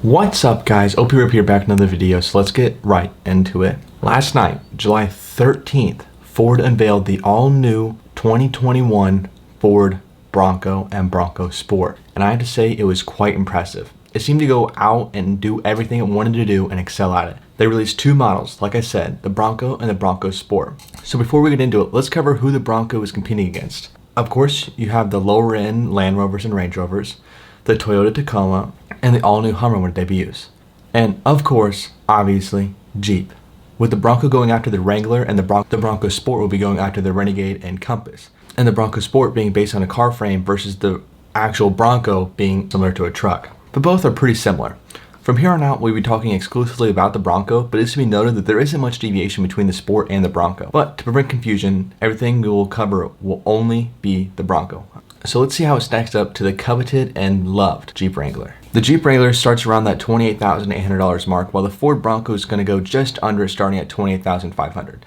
What's up, guys? OP Rip here, back with another video, so let's get right into it. Last night, July 13th, Ford unveiled the all-new 2021 Ford Bronco and Bronco Sport, and I have to say it was quite impressive. It seemed to go out and do everything it wanted to do and excel at it. They released two models, like I said, the Bronco and the Bronco Sport. So before we get into it, let's cover who the Bronco is competing against. Of course, you have the lower-end Land Rovers and Range Rovers, the Toyota Tacoma, and the all-new Hummer when it debuts. And of course, obviously, Jeep. With the Bronco going after the Wrangler, and the Bronco Sport will be going after the Renegade and Compass. And the Bronco Sport being based on a car frame versus the actual Bronco being similar to a truck. But both are pretty similar. From here on out, we'll be talking exclusively about the Bronco, but it's to be noted that there isn't much deviation between the Sport and the Bronco. But to prevent confusion, everything we will cover will only be the Bronco. So let's see how it stacks up to the coveted and loved Jeep Wrangler. The Jeep Wrangler starts around that $28,800 mark, while the Ford Bronco is going to go just under, starting at $28,500.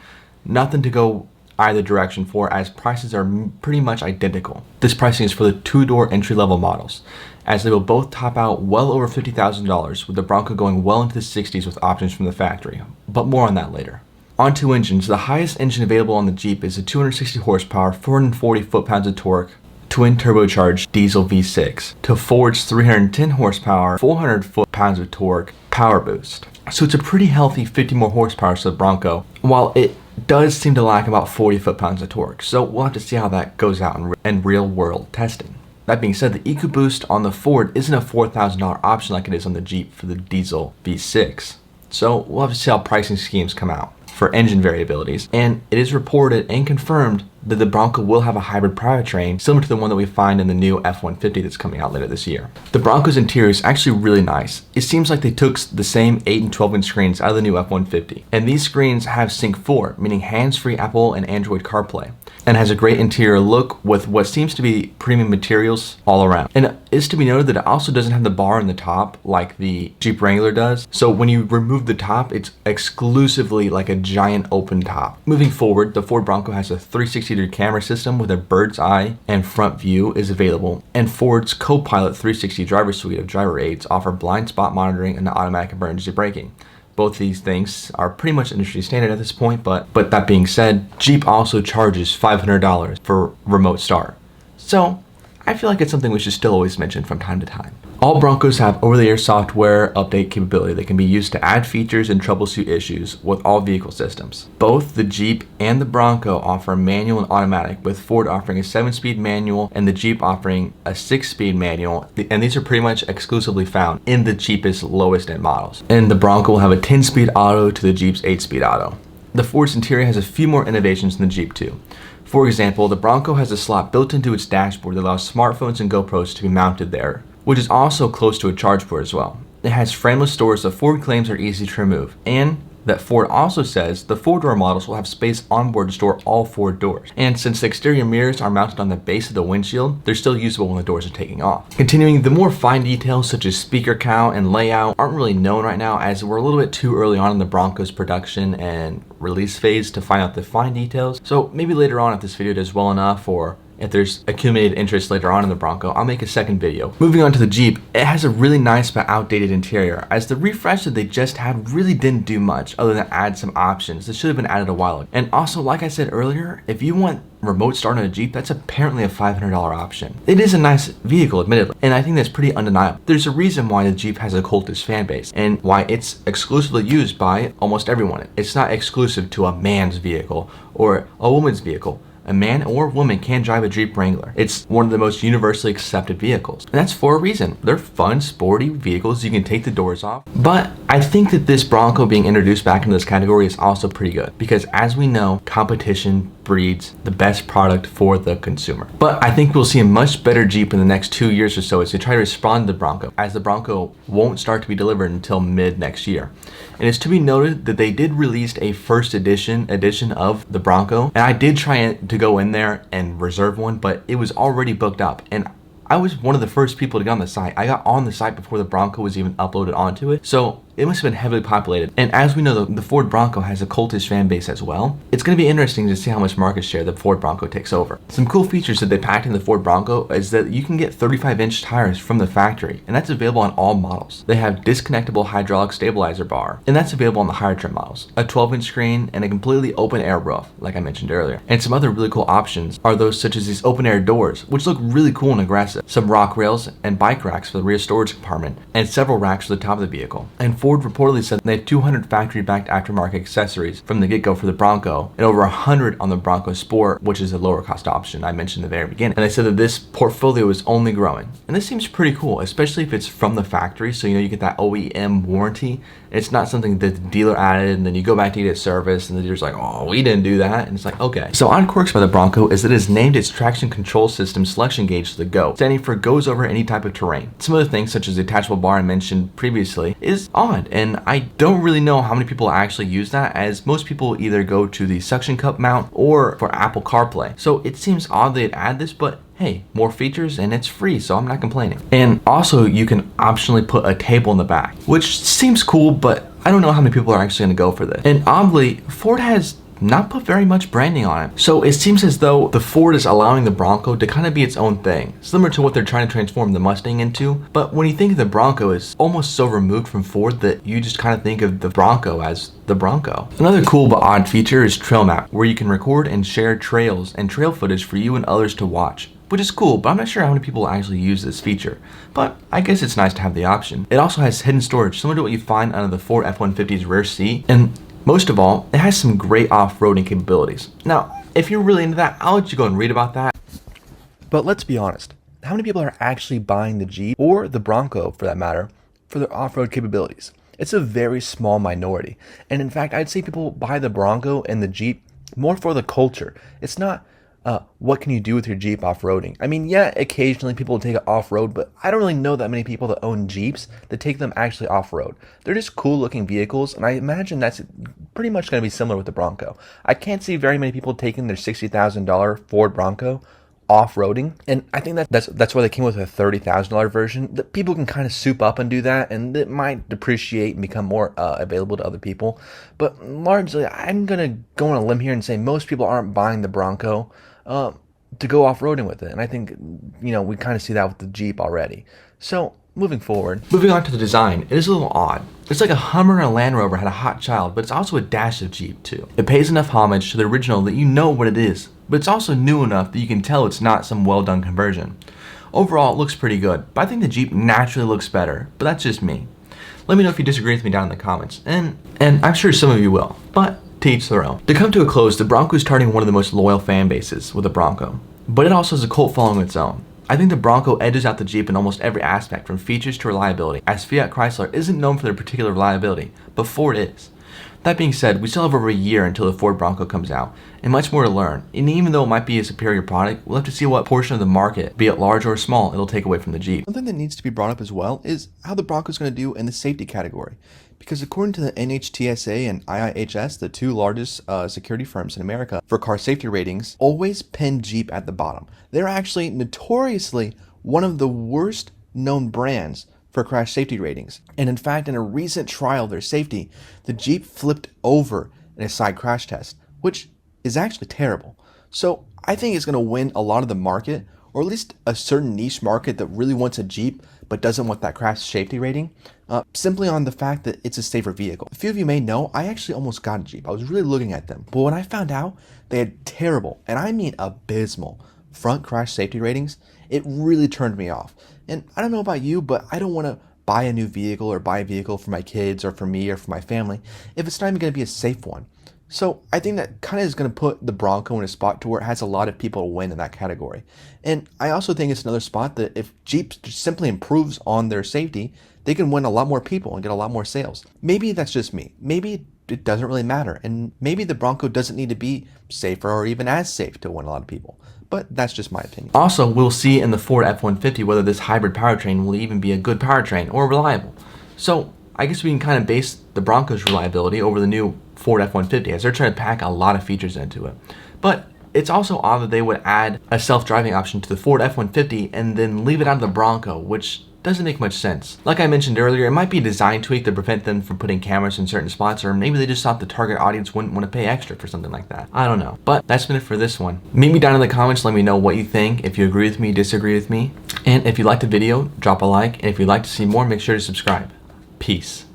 Nothing to go either direction for, as prices are pretty much identical. This pricing is for the two-door entry-level models, as they will both top out well over $50,000, with the Bronco going well into the 60s with options from the factory, but more on that later. On to engines. The highest engine available on the Jeep is a 260 horsepower, 440 foot-pounds of torque, twin turbocharged diesel V6 to Ford's 310 horsepower, 400 foot-pounds of torque power boost. So it's a pretty healthy 50 more horsepower to the Bronco, while it does seem to lack about 40 foot-pounds of torque. So we'll have to see how that goes out in real-world testing. That being said, the EcoBoost on the Ford isn't a $4,000 option like it is on the Jeep for the diesel V6. So we'll have to see how pricing schemes come out for engine variabilities. And it is reported and confirmed that the Bronco will have a hybrid powertrain similar to the one that we find in the new F-150 that's coming out later this year. The Bronco's interior is actually really nice. It seems like they took the same 8 and 12 inch screens out of the new F-150. And these screens have Sync 4, meaning hands-free Apple and Android CarPlay, and has a great interior look with what seems to be premium materials all around. And it is to be noted that it also doesn't have the bar in the top like the Jeep Wrangler does. So when you remove the top, it's exclusively like a giant open top. Moving forward, the Ford Bronco has a 360 camera system with a bird's eye and front view is available, and Ford's Co-Pilot 360 driver suite of driver aids offer blind spot monitoring and automatic emergency braking. Both these things are pretty much industry standard at this point, but that being said, Jeep also charges $500 for remote start. So I feel like it's something we should still always mention from time to time. All Broncos have over-the-air software update capability that can be used to add features and troubleshoot issues with all vehicle systems. Both the Jeep and the Bronco offer manual and automatic, with Ford offering a 7-speed manual and the Jeep offering a 6-speed manual, and these are pretty much exclusively found in the cheapest, lowest end models. And the Bronco will have a 10-speed auto to the Jeep's 8-speed auto. The Ford's interior has a few more innovations than the Jeep too. For example, the Bronco has a slot built into its dashboard that allows smartphones and GoPros to be mounted there, which is also close to a charge port as well. It has frameless doors that Ford claims are easy to remove, and that Ford also says the 4-door models will have space onboard to store all 4 doors. And since the exterior mirrors are mounted on the base of the windshield, they're still usable when the doors are taking off. Continuing, the more fine details such as speaker count and layout aren't really known right now, as we're a little bit too early on in the Bronco's production and release phase to find out the fine details. So maybe later on, if this video does well enough, or if there's accumulated interest later on in the Bronco, I'll make a second video. Moving on to the Jeep, it has a really nice but outdated interior, as the refresh that they just had really didn't do much other than add some options that should have been added a while ago. And also, like I said earlier, if you want remote start on a Jeep, that's apparently a $500 option. It is a nice vehicle, admittedly, and I think that's pretty undeniable. There's a reason why the Jeep has a cultist fan base, and why it's exclusively used by almost everyone. It's not exclusive to a man's vehicle or a woman's vehicle. A man or woman can drive a Jeep Wrangler. It's one of the most universally accepted vehicles. And that's for a reason. They're fun, sporty vehicles. You can take the doors off. But I think that this Bronco being introduced back into this category is also pretty good, because as we know, competition breeds the best product for the consumer. But I think we'll see a much better Jeep in the next 2 years or so as they try to respond to the Bronco, as the Bronco won't start to be delivered until mid next year. And it's to be noted that they did release a first edition of the Bronco, and I did try to go in there and reserve one, but it was already booked up, and I was one of the first people to get on the site. I got on the site before the Bronco was even uploaded onto it. So it must have been heavily populated. And as we know, the Ford Bronco has a cultish fan base as well. It's going to be interesting to see how much market share the Ford Bronco takes over. Some cool features that they packed in the Ford Bronco is that you can get 35-inch tires from the factory, and that's available on all models. They have disconnectable hydraulic stabilizer bar, and that's available on the higher trim models. A 12-inch screen and a completely open air roof, like I mentioned earlier. And some other really cool options are those such as these open air doors, which look really cool and aggressive. Some rock rails and bike racks for the rear storage compartment, and several racks for the top of the vehicle. And Ford reportedly said they have 200 factory-backed aftermarket accessories from the get-go for the Bronco, and over 100 on the Bronco Sport, which is a lower cost option I mentioned in the very beginning. And they said that this portfolio is only growing. And this seems pretty cool, especially if it's from the factory, so you get that OEM warranty. It's not something that the dealer added and then you go back to get it serviced and the dealer's like, oh, we didn't do that. And it's like, okay. So odd quirks by the Bronco is that it has named its traction control system selection gauge to the GO, standing for goes over any type of terrain. Some other things such as the attachable bar I mentioned previously is odd, and I don't really know how many people actually use that, as most people either go to the suction cup mount or for Apple CarPlay. So it seems odd they'd add this, but hey, more features and it's free, so I'm not complaining. And also you can optionally put a table in the back, which seems cool, but I don't know how many people are actually gonna go for this. And oddly, Ford has not put very much branding on it. So it seems as though the Ford is allowing the Bronco to kind of be its own thing, similar to what they're trying to transform the Mustang into. But when you think of the Bronco, it's almost so removed from Ford that you just kind of think of the Bronco as the Bronco. Another cool but odd feature is Trail Map, where you can record and share trails and trail footage for you and others to watch, which is cool, but I'm not sure how many people actually use this feature. But I guess it's nice to have the option. It also has hidden storage, similar to what you find under the Ford F-150's rear seat, and most of all, it has some great off-roading capabilities. Now, if you're really into that, I'll let you go and read about that. But let's be honest, how many people are actually buying the Jeep, or the Bronco for that matter, for their off-road capabilities? It's a very small minority. And in fact, I'd say people buy the Bronco and the Jeep more for the culture. It's not what can you do with your Jeep off-roading? I mean, yeah, occasionally people will take it off-road, but I don't really know that many people that own Jeeps that take them actually off-road. They're just cool-looking vehicles, and I imagine that's pretty much going to be similar with the Bronco. I can't see very many people taking their $60,000 Ford Bronco off-roading, and I think that's why they came with a $30,000 version, that people can kind of soup up and do that, and it might depreciate and become more available to other people. But largely, I'm going to go on a limb here and say most people aren't buying the Bronco to go off-roading with it. And I think, we kind of see that with the Jeep already. So, moving on to the design, it is a little odd. It's like a Hummer and a Land Rover had a hot child, but it's also a dash of Jeep too. It pays enough homage to the original that you know what it is, but it's also new enough that you can tell it's not some well-done conversion. Overall, it looks pretty good, but I think the Jeep naturally looks better, but that's just me. Let me know if you disagree with me down in the comments, and I'm sure some of you will, but to each their own. To come to a close, the Bronco is starting one of the most loyal fan bases with the Bronco, but it also has a cult following of its own. I think the Bronco edges out the Jeep in almost every aspect, from features to reliability, as Fiat Chrysler isn't known for their particular reliability, but Ford is. That being said, we still have over a year until the Ford Bronco comes out, and much more to learn. And even though it might be a superior product, we'll have to see what portion of the market, be it large or small, it'll take away from the Jeep. Something that needs to be brought up as well is how the Bronco is going to do in the safety category. Because according to the NHTSA and IIHS, the two largest security firms in America for car safety ratings, always pin Jeep at the bottom. They're actually notoriously one of the worst known brands for crash safety ratings. And in fact, in a recent trial of their safety, the Jeep flipped over in a side crash test, which is actually terrible. So I think it's going to win a lot of the market, or at least a certain niche market that really wants a Jeep but doesn't want that crash safety rating, simply on the fact that it's a safer vehicle. A few of you may know, I actually almost got a Jeep. I was really looking at them. But when I found out they had terrible, and I mean abysmal, front crash safety ratings, it really turned me off. And I don't know about you, but I don't want to buy a new vehicle or buy a vehicle for my kids or for me or for my family if it's not even going to be a safe one. So I think that kind of is going to put the Bronco in a spot to where it has a lot of people to win in that category. And I also think it's another spot that if Jeep just simply improves on their safety, they can win a lot more people and get a lot more sales. Maybe that's just me. Maybe it doesn't really matter. And maybe the Bronco doesn't need to be safer or even as safe to win a lot of people. But that's just my opinion. Also, we'll see in the Ford F-150 whether this hybrid powertrain will even be a good powertrain or reliable. So I guess we can kind of base the Bronco's reliability over the new Ford F-150 as they're trying to pack a lot of features into it. But it's also odd that they would add a self-driving option to the Ford F-150 and then leave it out of the Bronco, which doesn't make much sense. Like I mentioned earlier, it might be a design tweak to prevent them from putting cameras in certain spots, or maybe they just thought the target audience wouldn't want to pay extra for something like that. I don't know. But that's been it for this one. Meet me down in the comments, let me know what you think, if you agree with me, disagree with me. And if you liked the video, drop a like, and if you'd like to see more, make sure to subscribe. Peace.